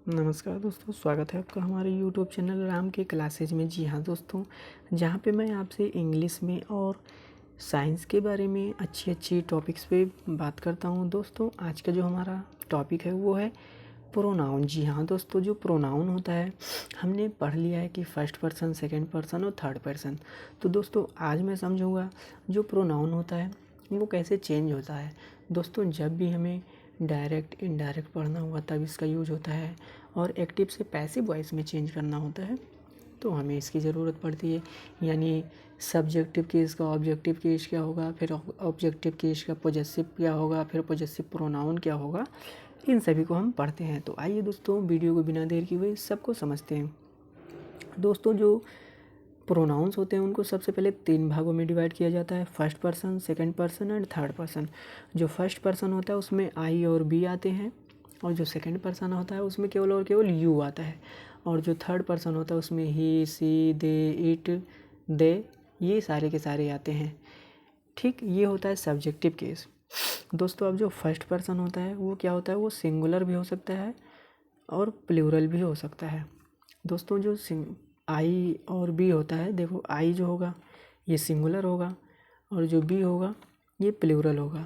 नमस्कार दोस्तों, स्वागत है आपका हमारे YouTube चैनल राम के क्लासेज में। जी हाँ दोस्तों, जहाँ पे मैं आपसे इंग्लिश में और साइंस के बारे में अच्छी टॉपिक्स पे बात करता हूँ। दोस्तों आज का जो हमारा टॉपिक है वो है प्रोनाउन। जी हाँ दोस्तों, जो प्रोनाउन होता है हमने पढ़ लिया है कि फर्स्ट पर्सन, सेकंड पर्सन और थर्ड पर्सन। तो दोस्तों आज मैं समझूंगा जो प्रोनाउन होता है वो कैसे चेंज होता है। दोस्तों जब भी हमें डायरेक्ट इनडायरेक्ट पढ़ना हुआ तब इसका यूज होता है, और एक्टिव से पैसिव वॉइस में चेंज करना होता है तो हमें इसकी ज़रूरत पड़ती है। यानी सब्जेक्टिव केस का ऑब्जेक्टिव केस क्या होगा, फिर ऑब्जेक्टिव केस का पॉजेसिव क्या होगा, फिर पॉजेसिव प्रोनाउन क्या होगा, इन सभी को हम पढ़ते हैं। तो आइए दोस्तों वीडियो को बिना देर किए हुए सबको समझते हैं। दोस्तों जो प्रोनाउंस होते हैं उनको सबसे पहले 3 भागों में डिवाइड किया जाता है, first person, second person and third person. जो फर्स्ट पर्सन होता है उसमें आई और बी आते हैं, और जो सेकंड पर्सन होता है उसमें केवल और केवल यू आता है, और जो थर्ड पर्सन होता है उसमें ही, सी, दे, इट, दे, ये सारे के सारे आते हैं। ठीक, ये होता है सब्जेक्टिव केस। दोस्तों अब जो फर्स्ट पर्सन होता है वो क्या होता है, वो सिंगुलर भी हो सकता है और प्लूरल भी हो सकता है। दोस्तों जो आई और बी होता है, देखो आई जो होगा ये सिंगुलर होगा, और जो बी होगा ये प्लूरल होगा।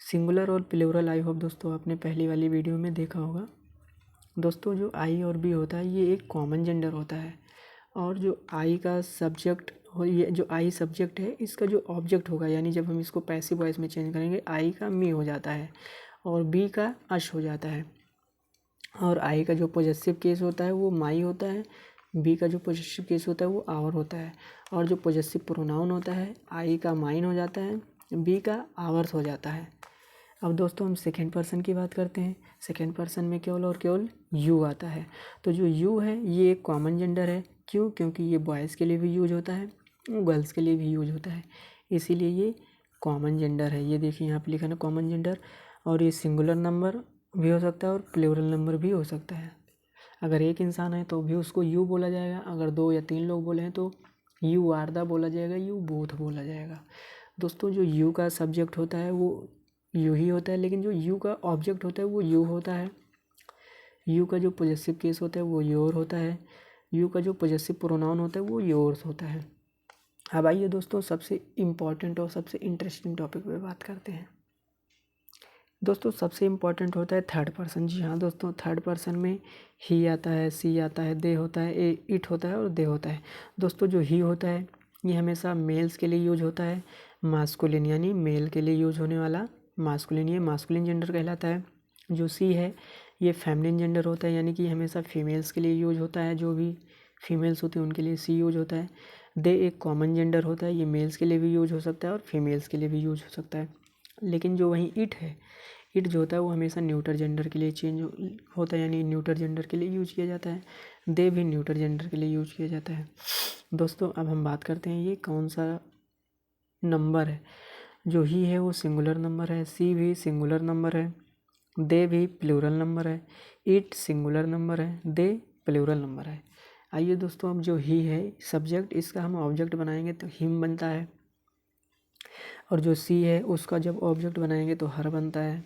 सिंगुलर और प्लूरल आई होप दोस्तों आपने पहली वाली वीडियो में देखा होगा। दोस्तों जो आई और बी होता है ये एक कॉमन जेंडर होता है, और जो आई का सब्जेक्ट हो, ये जो आई सब्जेक्ट है इसका जो ऑब्जेक्ट होगा, यानी जब हम इसको पैसिव वॉइस में चेंज करेंगे आई का मी हो जाता है और बी का अश हो जाता है, और आई का जो पॉजेसिव केस होता है वो माई होता है, बी का जो पॉजेसिव केस होता है वो आवर होता है, और जो पॉजेसिव प्रोनाउन होता है आई का माइन हो जाता है, बी का आवर्स हो जाता है। अब दोस्तों हम सेकेंड पर्सन की बात करते हैं। सेकेंड पर्सन में केवल और केवल यू आता है। तो जो यू है ये एक कॉमन जेंडर है। क्यों? क्योंकि ये बॉयज़ के लिए भी यूज होता है, गर्ल्स के लिए भी यूज होता है, इसीलिए ये कॉमन जेंडर है। ये देखिए यहाँ पे लिखा है कॉमन जेंडर, और ये सिंगुलर नंबर भी हो सकता है और प्लूरल नंबर भी हो सकता है। अगर एक इंसान है तो भी उसको यू बोला जाएगा, अगर 2 या 3 लोग बोले हैं तो यू आर द बोला जाएगा, यू बोथ बोला जाएगा। दोस्तों जो यू का सब्जेक्ट होता है वो यू ही होता है, लेकिन जो यू का ऑब्जेक्ट होता है वो यू होता है। यू का जो पॉजेसिव केस होता है वो योर होता है। यू का जो पॉजेसिव प्रोनाउन होता है वो योर्स होता है। अब आइए दोस्तों सबसे इम्पॉर्टेंट और सबसे इंटरेस्टिंग टॉपिक पे बात करते हैं। दोस्तों सबसे इम्पॉर्टेंट होता है थर्ड पर्सन। जी हाँ दोस्तों, थर्ड पर्सन में ही आता है, सी आता है, दे होता है, इट होता है और दे होता है। दोस्तों जो ही होता है ये हमेशा मेल्स के लिए यूज होता है, मास्कुलिन यानी मेल के लिए यूज होने वाला मास्कुलिन, ये मास्कुलिन जेंडर कहलाता है। जो सी है ये फेमिनिन जेंडर होता है, यानी कि हमेशा फीमेल्स के लिए यूज होता है, जो भी फीमेल्स होती हैं उनके लिए सी यूज होता है। दे एक कॉमन जेंडर होता है, ये मेल्स के लिए भी यूज हो सकता है और फीमेल्स के लिए भी यूज हो सकता है। लेकिन जो वहीं इट है, इट जो होता है वो हमेशा न्यूटर जेंडर के लिए चेंज होता है, यानी न्यूटर जेंडर के लिए यूज किया जाता है। दे भी न्यूटर जेंडर के लिए यूज किया जाता है। दोस्तों अब हम बात करते हैं ये कौन सा नंबर है। जो ही है वो सिंगुलर नंबर है, सी भी सिंगुलर नंबर है, दे भी प्लूरल नंबर है, इट सिंगुलर नंबर है, दे प्लूरल नंबर है। आइए दोस्तों अब जो ही है सब्जेक्ट, इसका हम ऑब्जेक्ट बनाएंगे तो हिम बनता है, और जो सी है उसका जब ऑब्जेक्ट बनाएंगे तो हर बनता है।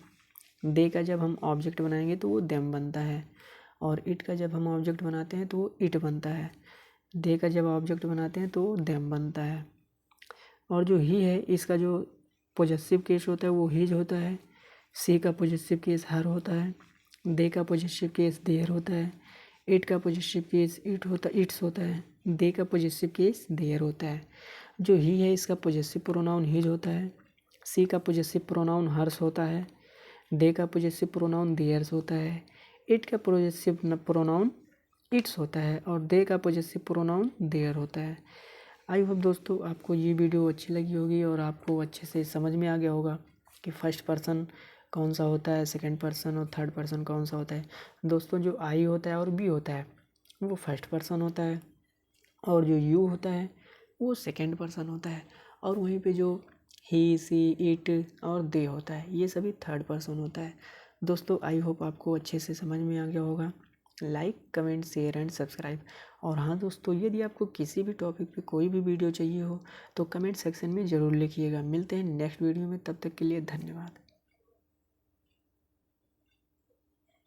दे का जब हम ऑब्जेक्ट बनाएंगे तो वो देम बनता है, और इट का जब हम ऑब्जेक्ट बनाते हैं तो वो इट बनता है। दे का जब ऑब्जेक्ट बनाते हैं तो वो देम बनता है। और जो ही है इसका जो पॉजेसिव केस होता है वो हिज होता है। सी का पॉजेसिव केस हर होता है। दे का पॉजेसिव केस देयर होता है। इट का पॉजेसिव केस इट्स होता है। दे का पॉजेसिव केस देयर होता है। जो ही है इसका पॉजेसिव प्रोनाउन हिज होता है। सी का पॉजेसिव प्रोनाउन हर्स होता है। दे का पॉजेसिव प्रोनाउन देयर्स होता है। इट का पॉजेसिव प्रोनाउन इट्स होता है, और दे का पॉजेसिव प्रोनाउन देयर होता है। आई होप दोस्तों आपको ये वीडियो अच्छी लगी होगी और आपको अच्छे से समझ में आ गया होगा कि फर्स्ट पर्सन कौन सा होता है, सेकंड पर्सन और थर्ड पर्सन कौन सा होता है। दोस्तों जो आई होता है और बी होता है वो फर्स्ट पर्सन होता है, और जो यू होता है वो सेकंड पर्सन होता है, और वहीं पे जो ही, सी, इट और दे होता है ये सभी थर्ड पर्सन होता है। दोस्तों आई होप आपको अच्छे से समझ में आ गया होगा। Like, comment, share and subscribe. और हाँ दोस्तों, यदि आपको किसी भी टॉपिक पे कोई भी वीडियो चाहिए हो तो कमेंट सेक्शन में ज़रूर लिखिएगा। मिलते हैं नेक्स्ट वीडियो में, तब तक के लिए धन्यवाद।